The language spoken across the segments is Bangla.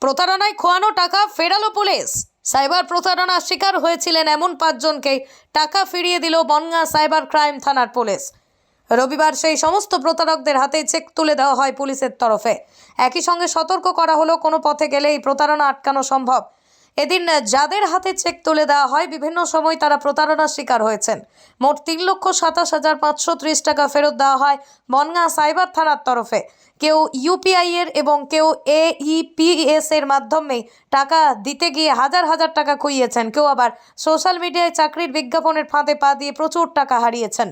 প্রতারণায় খোয়ানো টাকা ফেরালো পুলিশ। সাইবার প্রতারণার শিকার হয়েছিলেন এমন 5 জনকে টাকা ফিরিয়ে দিল বনগাঁ সাইবার ক্রাইম থানার পুলিশ। রবিবার সেই সমস্ত প্রতারকদের হাতে চেক তুলে দেওয়া হয় পুলিশের তরফে। একই সঙ্গে সতর্ক করা হলো কোনো পথে গেলে এই প্রতারণা আটকানো সম্ভব। এদিন যাদের হাতে চেক তুলে দেওয়া হয় বিভিন্ন সময় তারা প্রতারণার শিকার হয়েছেন। মোট 3,27,530 টাকা ফেরত দেওয়া হয় বনগাঁ সাইবার থানার তরফে। কেউ ইউপিআই এর এবং কেউ AEPS এর মাধ্যমে টাকা দিতে গিয়ে হাজার হাজার টাকা খুইয়েছেন। কেউ আবার সোশ্যাল মিডিয়ায় চাকরির বিজ্ঞাপনের ফাঁদে পা দিয়ে প্রচুর টাকা হারিয়েছেন।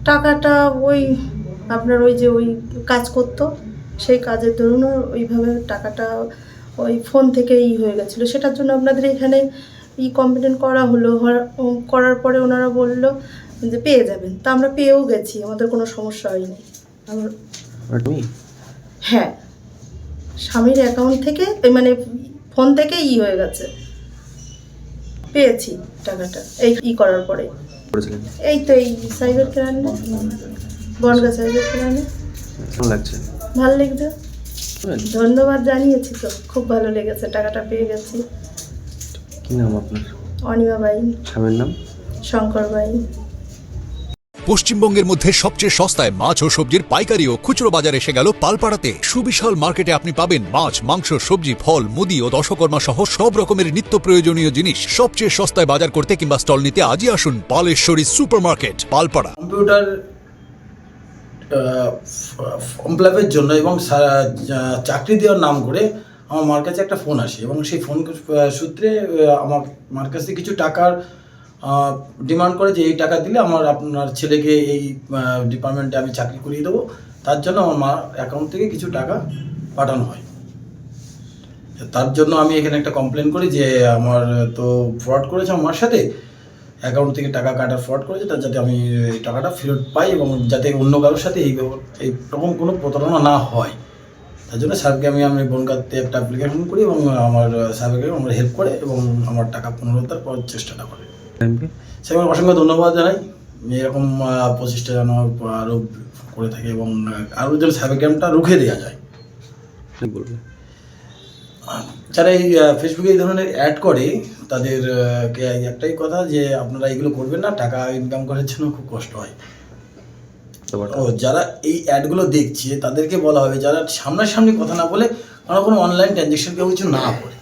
টাকাটা ওই আপনার ওই কাজ করতো, সেই কাজের দরুন ওইভাবে টাকাটা ওই ফোন থেকেই হয়ে গেছিলো। সেটার জন্য আপনাদের এখানে কমপ্লেন করা হলো। করার পরে ওনারা বললো যে পেয়ে যাবেন, তা আমরা পেয়েও গেছি, আমাদের কোনো সমস্যা হয়নি। হ্যাঁ, স্বামীর অ্যাকাউন্ট থেকে মানে ফোন থেকে হয়ে গেছে, পেয়েছি টাকাটা এই করার পরে। এই তো এই সাইবার ক্রাইমে, বনগাঁ সাইবার ক্রাইমে। ভালো লাগছে, ধন্যবাদ জানিয়েছি তো, খুব ভালো লেগেছে, টাকাটা পেয়ে গেছি। কি নাম আপনার? অনিমা বাইন। স্বামীর নাম? শঙ্কর বাইন। পশ্চিমবঙ্গের মধ্যে সবচেয়ে সস্তায় মাছ ও সবজির পাইকারি ও খুচরো বাজার এসে গেল পালপাড়াতে। সুবিশাল মার্কেটে আপনি পাবেন মাছ, মাংস, সবজি, ফল, মুদি ও দশকর্মা সহ সব রকমের নিত্য প্রয়োজনীয় জিনিস সবচেয়ে সস্তায় বাজার করতে কিংবা স্টল নিতে আজই আসুন Paleshwari super market, Palpara. Computer form fill আপের জন্য এবং চাকরি দেওয়ার নাম করে আমার কাছে একটা ফোন আসে এবং সেই ফোন সূত্রে আমার কাছে কিছু টাকার ডিমান্ড করে যে এই টাকা দিলে আপনার ছেলেকে এই ডিপার্টমেন্টে আমি চাকরি করিয়ে দেবো। তার জন্য আমার অ্যাকাউন্ট থেকে কিছু টাকা পাঠানো হয়। তার জন্য আমি এখানে একটা কমপ্লেন করি যে আমার তো ফ্রড করেছে আমার সাথে, অ্যাকাউন্ট থেকে টাকা কাটা ফ্রড করেছে, তার যাতে আমি এই টাকাটা ফেরত পাই এবং যাতে অন্য কারোর সাথে এইরকম কোনো প্রতারণা না হয়। তার জন্য স্যারকে আমি বনগাঁতে একটা অ্যাপ্লিকেশন করি এবং আমার স্যারকে আমার হেল্প করে এবং আমার টাকা পুনরুদ্ধার করার চেষ্টাটা করে। স্যার অসংখ্য ধন্যবাদ জানাই, এরকম প্রচেষ্টা যেন আরও করে থাকে এবং আরও যেন সাইবার ক্রাইমটা রুখে দেওয়া যায়। যারা এই ফেসবুকে এই ধরনের অ্যাড করে তাদেরকে একটাই কথা যে আপনারা এগুলো করবেন না, টাকা ইনকাম করার জন্য খুব কষ্ট হয়। ও যারা এই অ্যাডগুলো দেখছে তাদেরকে বলা হবে যারা সামনাসামনি কথা না বলে কোনো অনলাইন ট্রানজ্যাকশন কেউ কিছু না করে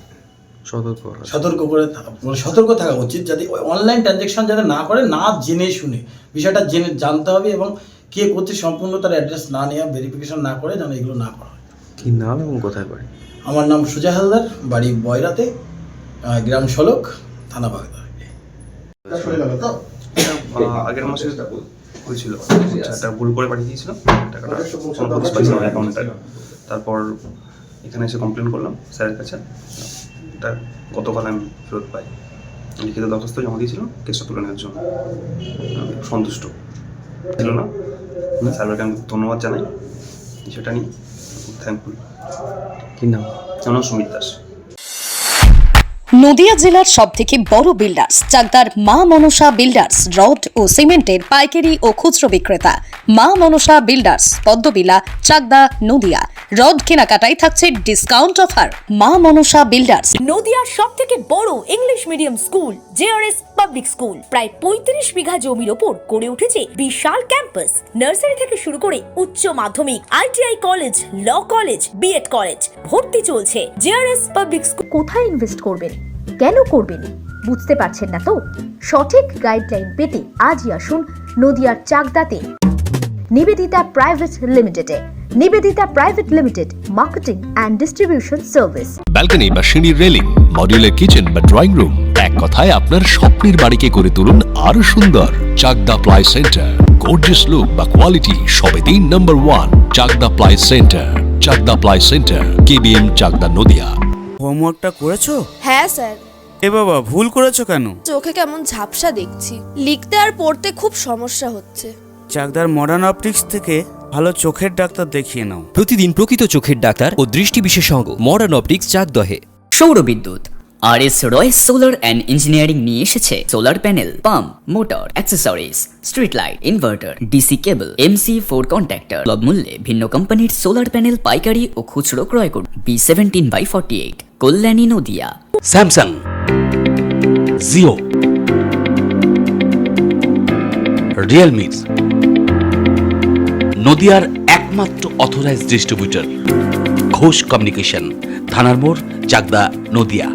সতর্ক থাকা উচিত, যাতে অনলাইন ট্রানজ্যাকশন যাতে না করে, না জেনে শুনে বিষয়টা জানতে হবে এবং কে করছে সম্পূর্ণ তার অ্যাড্রেস না নেওয়া, ভেরিফিকেশন না করে যেন এগুলো না করা হয়। কি নাম এবং কোথায় বাড়ি? আমার নাম সুজা হালদার, বাড়ি বয়রাতে, গ্রাম সলক, থানা বাগদা। আগের মাসে হয়েছিল, একটা ভুল করে পাঠিয়ে দিয়েছিল টাকাটা, অ্যাকাউন্টে। তারপর এখানে এসে কমপ্লেন করলাম স্যারের কাছে, এটা গতকাল আমি ফেরত পাই। লিখিত দরখাস্ত জমা দিয়েছিল কেসটা তুলে নেওয়ার জন্য, সন্তুষ্ট ছিল না। স্যারকে আমি ধন্যবাদ জানাই, সেটা নিয়ে থ্যাঙ্কফুল। কি নাম? আমার নাম সুমিত দাস। নদিয়া জেলার সবথেকে বড় বিল্ডার্স চাকদার মা মনসা বিল্ডার্স রড ও সিমেন্টের পাইকারি ও খুচরো বিক্রেতা। মা মনসা বিল্ডার্স, পদ্মবিলা, চাকদা, নদিয়া। রড কেনাকাটায় থাকছে ডিসকাউন্ট অফার। মা মনসা বিল্ডার্স। নদিয়ার সবথেকে বড় English medium school JRS public school, প্রায় 35 বিঘা জমির ওপর গড়ে উঠেছে বিশাল ক্যাম্পাস। নার্সারি থেকে শুরু করে উচ্চ মাধ্যমিক, ITI college, law college, BEd college, ভর্তি চলছে। JRS public school. কোথায় ইনভেস্ট করবেন, কেন করবেন, বুঝতে পারছেন না তো? সঠিক গাইডলাইন পেতে আজই আসুন নদিয়ার চাকদাতে নিবেদিতা প্রাইভেট লিমিটেডে। Nivedita Private Limited, marketing and distribution service. Balcony বা সিঁড়ির রেলিং, মডিউলার কিচেন বা ড্রয়িং রুম, এক কথায় আপনার স্বপ্নের বাড়িকে করে তুলুন আরো সুন্দর। Chakdah Ply Centre, gorgeous look বা কোয়ালিটি সবেতেই number 1। Chakdah Ply Centre, Chakdah Ply Centre, KBM, Chakdah, Nadia. হোমওয়ার্কটা করেছো? হ্যাঁ স্যার। এ বাবা, ভুল করেছো কেন? চোখে কেমন ঝাপসা দেখছি, লিখতে আর পড়তে খুব সমস্যা হচ্ছে। চাকদার মডার্ন অপটিক্স থেকে ভালো চোখের ডাক্তার দেখিয়ে নাও। প্রতিদিন প্রকৃত চোখের ডাক্তার ও দৃষ্টি বিশেষজ্ঞ মডার্ন অপটিক্স চাকদহে। সৌরবিদ্যুৎ, আর S Roy Solar and Engineering নিয়ে এসেছে solar panel, pump, motor, accessories, street light, inverter, DC cable, MC4 contactor. সুলভ মূল্যে ভিন্ন কোম্পানির সোলার প্যানেল পাইকারি ও খুচরো ক্রয় করুন। B17/48, Kalyani, Nadia. Samsung, Jio, Realme, নদিয়ার একমাত্র অথরাইজড ডিস্ট্রিবিউটর ঘোষ কমিউনিকেশন, থানার মোড়, চাকদা, নদিয়া।